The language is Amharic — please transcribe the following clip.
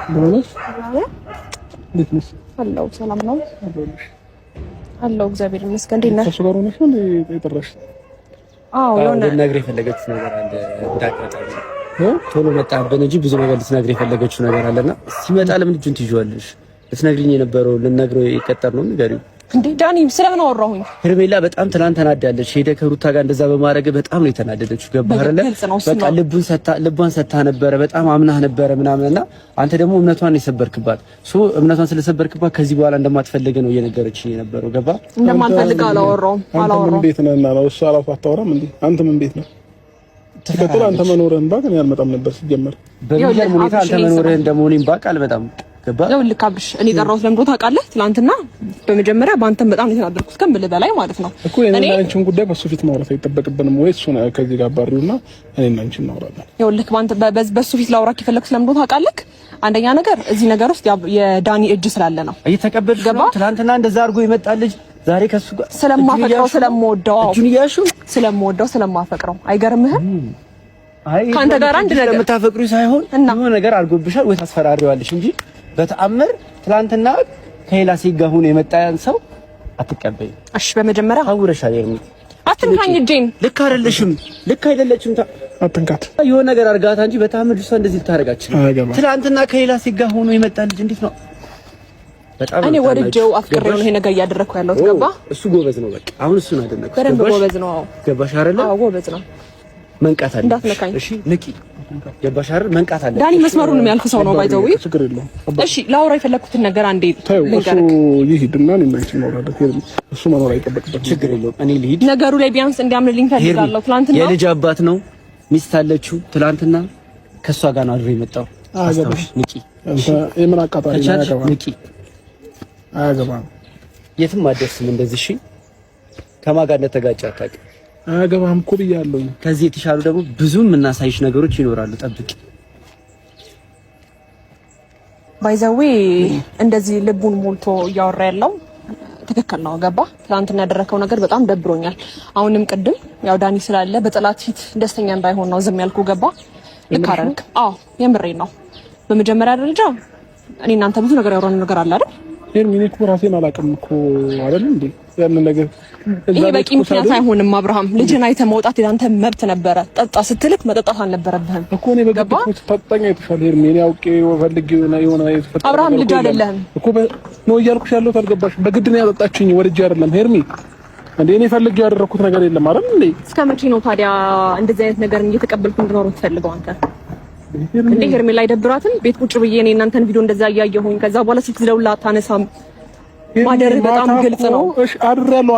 ደህና ነሽ? አለው ሰላም ነው አለው እግዚአብሔር ይመስገን። እንዴት ነህ? ከእሱ ጋር ሆነሽ ነው የጠራሽ? አዎ የሆነ ልትነግሪኝ የፈለገችው ነገር አለ። እንዳትመጣ ቶሎ መጣብን እንጂ ብዙ ነገር ልትነግሪኝ የፈለገችው ነገር አለና ሲመጣ ለምን እጁን ትይዣለሽ? ልትነግሪኝ የነበረው ልንነግረው የቀጠር ነው ንገሪው። እንዴ ዳኒ ስለምን አወራሁኝ? ሄርሜላ በጣም ትናንት ተናዳለች። ሄደ ከሩታ ጋር እንደዛ በማድረግ በጣም ነው የተናደደችው። ገባህ አይደለ? በቃ ልቧን ሰታ ነበረ፣ በጣም አምናህ ነበረ ምናምንና አንተ ደግሞ እምነቷን የሰበርክባት። እምነቷን ስለሰበርክባት ከዚህ በኋላ እንደማትፈልግ ነው እየነገረችኝ የነበረው። ገባህ? እንደማትፈልግ አላወራሁም። ምን ቤት ነህ እና ነው እሷ አላፍ አታወራም እንዴ? አንተ ምን ቤት ነህ? ተከተለ አንተ መኖርህን ባቅ ነው ያልመጣም ነበር ሲጀመር። በሚገርም ሁኔታ አንተ መኖርህን እንደመሆኔን ባቅ አልመጣም። ያው ልካብሽ እኔ ጠራሁት ለምዶ ታውቃለህ። ትናንትና በመጀመሪያ በአንተም በጣም የተናደድኩት ከምልህ በላይ ማለት ነው እኮ እኔ አንቺን ጉዳይ በሱ ፊት ማውራት አይጠበቅብንም ወይ? እሱ ነው ከዚህ ጋር ባሪውና እኔና አንቺ እናወራለን። ያው ልክ ባንተ በሱ ፊት ላውራክ የፈለኩት ለምዶ ታውቃለህ። አንደኛ ነገር እዚህ ነገር ውስጥ የዳኒ እጅ ስላለ ነው። እየተቀበልሽ ነው። ትናንትና እንደዛ አድርጎ ይመጣልሽ ዛሬ ከሱ ጋር ስለማፈቅረው ስለምወደው እጁን እያሹ ስለምወደው ስለማፈቅረው አይገርምህም? አይ ካንተ ጋር አንድ ነገር የምታፈቅሩ ሳይሆን የሆነ ነገር አድርጎብሻል ወይ ታስፈራሪዋለሽ እንጂ በተአምር ትላንትና ከሌላ ሴት ጋር ሆኖ የመጣያን ሰው አትቀበይ። እሺ በመጀመሪያ አውረሻል። የርሚ አትንካኝ፣ እጄን ልክ አይደለሽም፣ ልክ አይደለችም። አትንካት። የሆነ ነገር አርጋታ እንጂ በተአምር እሷ እንደዚህ ልታረጋችሁ። ትላንትና ከሌላ ሴት ጋር ሆኖ የመጣ ልጅ እንዴት ነው? በጣም እኔ ወድጄው አፍቅሬው ነው ይሄ ነገር እያደረኩ ያለው። ገባ? እሱ ጎበዝ ነው። በቃ አሁን እሱን አደነኩት። በደንብ ጎበዝ ነው። ገባሽ አይደለ? አዎ ጎበዝ ነው። መንቃት አለ። እሺ ንቂ። ገባሽ አይደል? መንቃት አለ። ዳኒ መስመሩን የሚያልፍ ሰው ነው ባይዘው። ችግር የለውም። እሺ ላውራ የፈለኩትን ነገር አንዴ ልንገርህ። ይሄድና እኔና አንቺ እናወራለን። እሱ መኖር አይጠበቅበትም። ችግር የለውም። እኔ ልሂድ። ነገሩ ላይ ቢያንስ እንዲያምንልኝ ፈልጋለሁ። ትናንትና የልጅ አባት ነው፣ ሚስት አለችው። ትናንትና ከሷ ጋር ነው አድሮ የመጣው። አስተውሽ ንቂ። የምን አቃጣሪ ነው? ያገባ ንቂ። አያገባም። የትም አደርስም እንደዚህ። እሺ ከማን ጋር እንደተጋጨ አታውቅም። አያገባም እኮ ብያለሁ። ከዚህ የተሻሉ ደግሞ ብዙ የምናሳይሽ ነገሮች ይኖራሉ። ጠብቂ። ባይዘዌ እንደዚህ ልቡን ሞልቶ እያወራ ያለው ትክክል ነው። ገባ? ትናንትና ያደረከው ነገር በጣም ደብሮኛል። አሁንም ቅድም ያው ዳኒ ስላለ በጠላት ፊት ደስተኛ እንዳይሆን ነው ዝም ያልኩ። ገባ? ልክ አደረክ። አዎ የምሬን ነው። በመጀመሪያ ደረጃ እኔ እናንተ ብዙ ነገር ያወራነው ነገር አለ አይደል? ሄርሜ እኮ ራሴን አላውቅም እኮ አይደል እንዴ? ያን ነገር ይሄ በቂ ምክንያት አይሆንም። አብርሃም ልጅን አይተህ መውጣት የአንተ መብት ነበረ። ጠጣ ስትልክ መጠጣት አልነበረብህም እኮ። እኔ በግድ ተጠጣኝ አይተሻል። ሄርሜ እኔ አውቄ ፈልጌ የሆነ የተፈጠረ አብርሃም ልጅ አይደለህም እኮ ነው እያልኩሽ ያለሁት። አልገባሽም? በግድ ነው ያጠጣችኝ፣ ወድጄ አይደለም ሄርሜ። እንዴ እኔ ፈልጌ ያደረኩት ነገር የለም አይደል እንዴ? እስከ መቼ ነው ታዲያ እንደዚህ አይነት ነገር እየተቀበልኩ እንድኖር ትፈልገው አንተ? እንዴ ሄርሜላ አይደብራትም? ቤት ቁጭ ብዬ እኔ እናንተን ቪዲዮ እንደዛ እያየሁኝ ከዛ በኋላ ስልክ ደውላ አታነሳም። ማደር በጣም ግልጽ ነው። እሺ አድሬያለሁ።